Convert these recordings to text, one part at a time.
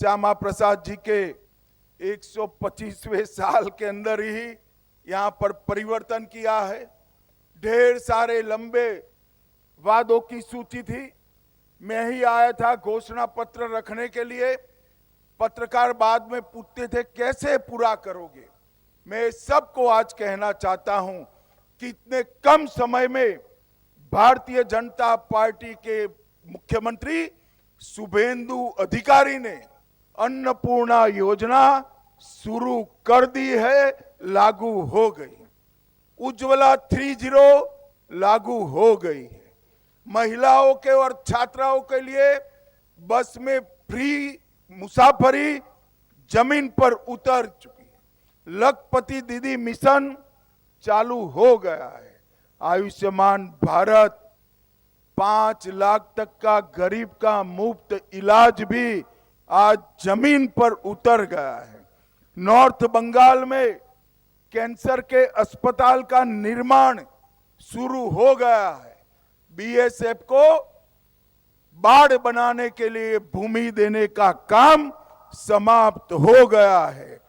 श्यामा प्रसाद जी के 125वें साल के अंदर ही यहाँ पर परिवर्तन किया है। ढेर सारे लंबे वादों की सूची थी। मैं ही आया था घोषणा पत्र रखने के लिए। पत्रकार बाद में पूछते थे कैसे पूरा करोगे। मैं सबको आज कहना चाहता हूं कि इतने कम समय में भारतीय जनता पार्टी के मुख्यमंत्री शुभेंदु अधिकारी ने अन्नपूर्णा योजना शुरू कर दी है, लागू हो गई। उज्ज्वला 30 लागू हो गई है। महिलाओं के और छात्राओं के लिए बस में फ्री मुसाफरी जमीन पर उतर चुकी है। लखपति दीदी मिशन चालू हो गया है। आयुष्मान भारत 5 लाख तक का गरीब का मुफ्त इलाज भी आज जमीन पर उतर गया है। नॉर्थ बंगाल में कैंसर के अस्पताल का निर्माण शुरू हो गया है। बीएसएफ को बाढ़ बनाने के लिए भूमि देने का काम समाप्त हो गया है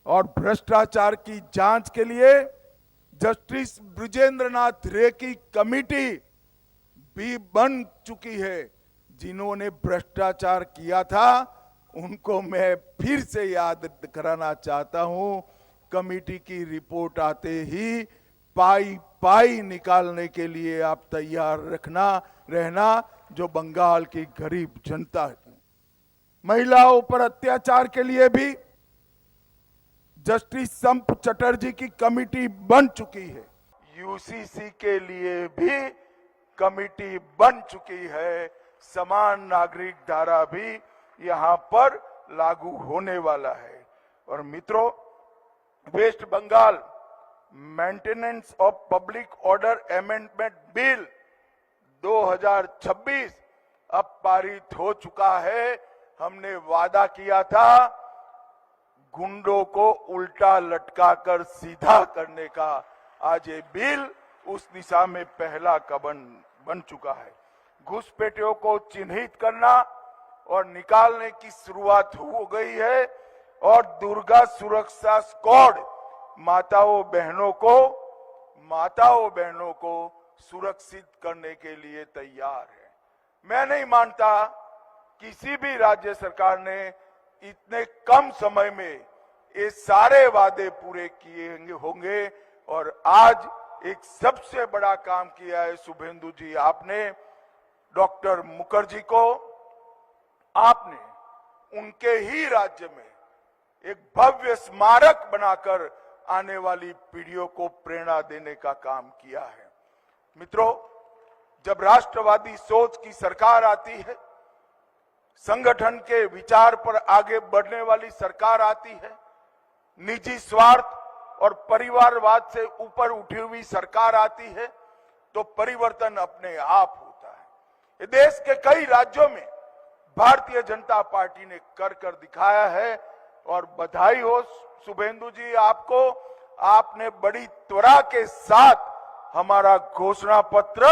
और भ्रष्टाचार की जांच के लिए जस्टिस बृजेंद्र नाथ रे की कमेटी भी बन चुकी है। जिन्होंने भ्रष्टाचार किया था उनको मैं फिर से याद कराना चाहता हूं, कमेटी की रिपोर्ट आते ही पाई पाई निकालने के लिए आप तैयार रहना जो बंगाल की गरीब जनता है। महिलाओं पर अत्याचार के लिए भी जस्टिस संप चटर्जी की कमेटी बन चुकी है। यूसीसी के लिए भी कमेटी बन चुकी है। समान नागरिक धारा भी यहां पर लागू होने वाला है। और मित्रों, West Bengal maintenance of public order amendment bill 2026 अब पारित हो चुका है। हमने वादा किया था गुंडों को उल्टा लटकाकर सीधा करने का। आज ये बिल उस दिशा में पहला कदम बन चुका है। घुसपैठियों को चिन्हित करना और निकालने की शुरुआत हो गई है और दुर्गा सुरक्षा स्क्वाड माताओं बहनों को सुरक्षित करने के लिए तैयार है। मैं नहीं मानता किसी भी राज्य सरकार ने इतने कम समय में ये सारे वादे पूरे किए होंगे। और आज एक सबसे बड़ा काम किया है शुभेंदु जी, आपने डॉक्टर मुखर्जी को आपने उनके ही राज्य में एक भव्य स्मारक बनाकर आने वाली पीढ़ियों को प्रेरणा देने का काम किया है। मित्रों, जब राष्ट्रवादी सोच की सरकार आती है, संगठन के विचार पर आगे बढ़ने वाली सरकार आती है, निजी स्वार्थ और परिवारवाद से ऊपर उठी हुई सरकार आती है, तो परिवर्तन अपने आप होता है। ये देश के कई राज्यों में भारतीय जनता पार्टी ने कर दिखाया है। और बधाई हो शुभेंदु जी आपको, आपने बड़ी त्वरा के साथ हमारा घोषणा पत्र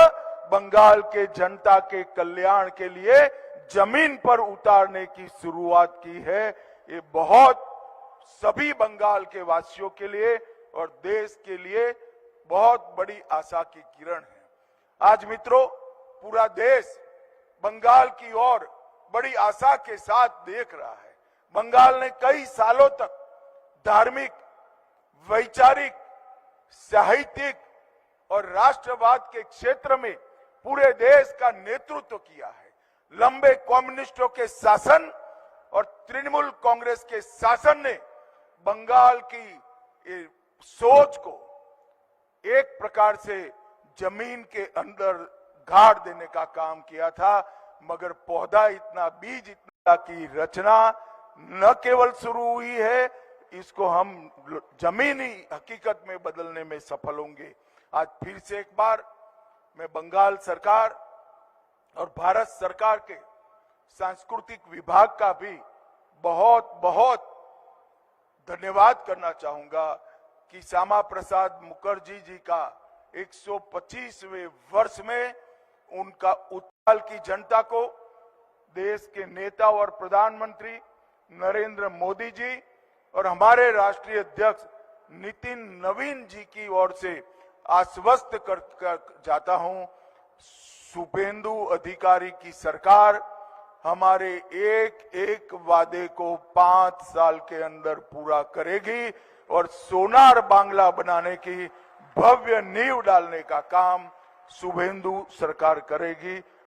बंगाल के जनता के कल्याण के लिए जमीन पर उतारने की शुरुआत की है। ये बहुत सभी बंगाल के वासियों के लिए और देश के लिए बहुत बड़ी आशा की किरण है। आज मित्रों, पूरा देश बंगाल की ओर बड़ी आशा के साथ देख रहा है। बंगाल ने कई सालों तक धार्मिक, वैचारिक, साहित्यिक और राष्ट्रवाद के क्षेत्र में पूरे देश का नेतृत्व किया है। लंबे कम्युनिस्टों के शासन और तृणमूल कांग्रेस के शासन ने बंगाल की सोच को एक प्रकार से जमीन के अंदर गाड़ देने का काम किया था। मगर पौधा इतना, बीज इतना की रचना न केवल शुरू हुई है, इसको हम जमीनी हकीकत में बदलने में सफल होंगे। आज फिर से एक बार मैं बंगाल सरकार और भारत सरकार के सांस्कृतिक विभाग का भी बहुत बहुत धन्यवाद करना चाहूंगा कि श्यामा प्रसाद मुखर्जी जी का 125वें वर्ष में उनका उत्कल की जनता को, देश के नेता और प्रधानमंत्री नरेंद्र मोदी जी और हमारे राष्ट्रीय अध्यक्ष नितिन नवीन जी की ओर से आश्वस्त कर जाता हूं, शुभेंदु अधिकारी की सरकार हमारे एक एक वादे को 5 साल के अंदर पूरा करेगी और सोनार बांग्ला बनाने की भव्य नींव डालने का काम शुभेंदु सरकार करेगी।